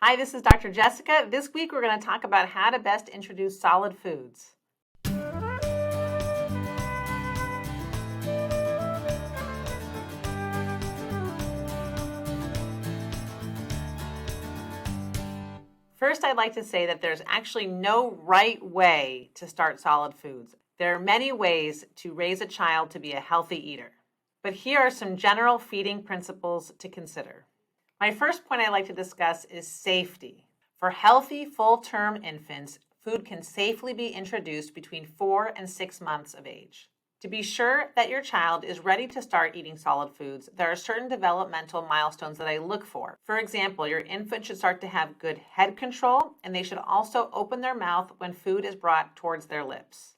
Hi, this is Dr. Jessica. This week we're going to talk about how to best introduce solid foods. First, I'd like to say that there's actually no right way to start solid foods. There are many ways to raise a child to be a healthy eater. But here are some general feeding principles to consider. My first point I'd like to discuss is safety. For healthy, full-term infants, food can safely be introduced between 4 and 6 months of age. To be sure that your child is ready to start eating solid foods, there are certain developmental milestones that I look for. For example, your infant should start to have good head control, and they should also open their mouth when food is brought towards their lips.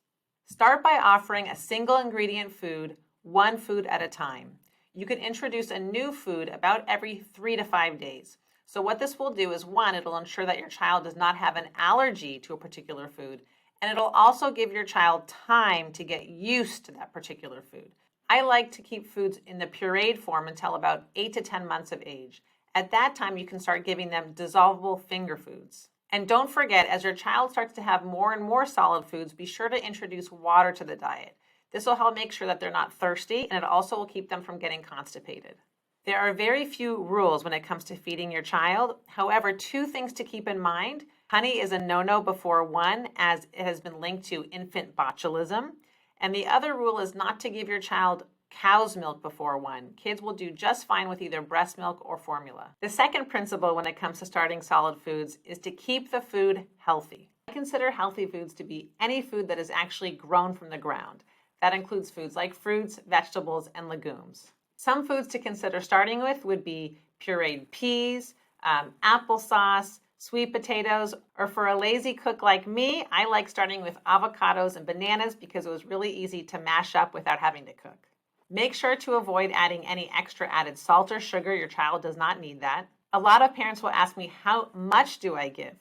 Start by offering a single ingredient food, one food at a time. You can introduce a new food about every 3 to 5 days. So what this will do is, one, it'll ensure that your child does not have an allergy to a particular food, and it'll also give your child time to get used to that particular food. I like to keep foods in the pureed form until about 8 to 10 months of age. At that time, you can start giving them dissolvable finger foods. And don't forget, as your child starts to have more and more solid foods, be sure to introduce water to the diet. This will help make sure that they're not thirsty, and it also will keep them from getting constipated. There are very few rules when it comes to feeding your child. However, 2 things to keep in mind. Honey is a no-no before 1, as it has been linked to infant botulism. And the other rule is not to give your child cow's milk before 1. Kids will do just fine with either breast milk or formula. The second principle when it comes to starting solid foods is to keep the food healthy. I consider healthy foods to be any food that is actually grown from the ground. That includes foods like fruits, vegetables, and legumes. Some foods to consider starting with would be pureed peas, applesauce, sweet potatoes, or for a lazy cook like me, I like starting with avocados and bananas because it was really easy to mash up without having to cook. Make sure to avoid adding any extra added salt or sugar. Your child does not need that. A lot of parents will ask me, how much do I give?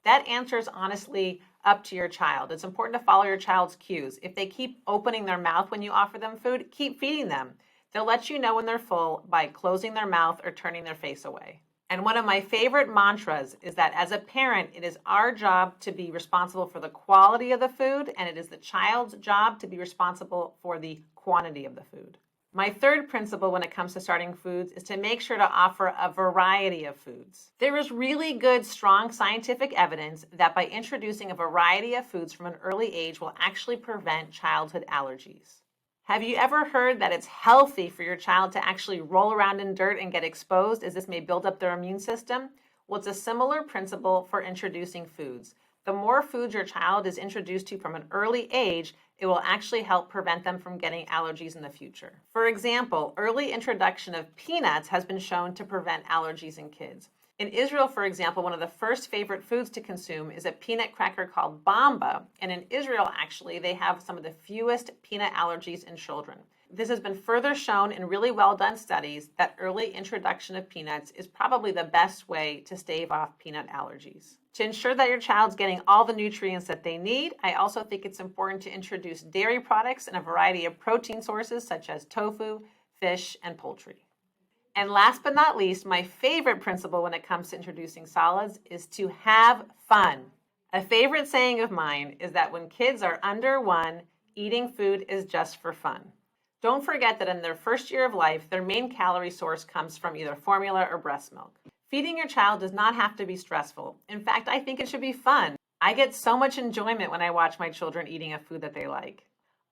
That answer is honestly up to your child. It's important to follow your child's cues. If they keep opening their mouth when you offer them food, keep feeding them. They'll let you know when they're full by closing their mouth or turning their face away. And one of my favorite mantras is that as a parent, it is our job to be responsible for the quality of the food, and it is the child's job to be responsible for the quantity of the food. My third principle when it comes to starting foods is to make sure to offer a variety of foods. There is really good, strong scientific evidence that by introducing a variety of foods from an early age will actually prevent childhood allergies. Have you ever heard that it's healthy for your child to actually roll around in dirt and get exposed, as this may build up their immune system? Well, it's a similar principle for introducing foods. The more foods your child is introduced to from an early age, it will actually help prevent them from getting allergies in the future. For example, early introduction of peanuts has been shown to prevent allergies in kids. In Israel, for example, one of the first favorite foods to consume is a peanut cracker called bamba. And in Israel, actually, they have some of the fewest peanut allergies in children. This has been further shown in really well done studies that early introduction of peanuts is probably the best way to stave off peanut allergies. To ensure that your child's getting all the nutrients that they need, I also think it's important to introduce dairy products and a variety of protein sources such as tofu, fish, and poultry. And last but not least, my favorite principle when it comes to introducing solids is to have fun. A favorite saying of mine is that when kids are under 1, eating food is just for fun. Don't forget that in their first year of life, their main calorie source comes from either formula or breast milk. Feeding your child does not have to be stressful. In fact, I think it should be fun. I get so much enjoyment when I watch my children eating a food that they like.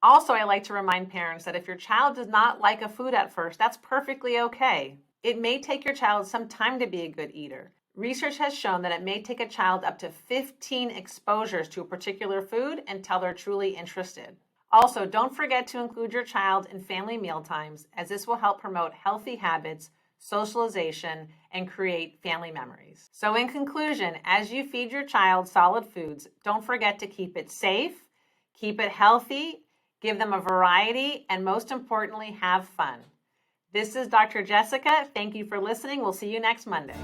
Also, I like to remind parents that if your child does not like a food at first, that's perfectly okay. It may take your child some time to be a good eater. Research has shown that it may take a child up to 15 exposures to a particular food until they're truly interested. Also, don't forget to include your child in family meal times, as this will help promote healthy habits, socialization, and create family memories. So in conclusion, as you feed your child solid foods, don't forget to keep it safe, keep it healthy, give them a variety, and most importantly, have fun. This is Dr. Jessica. Thank you for listening. We'll see you next Monday.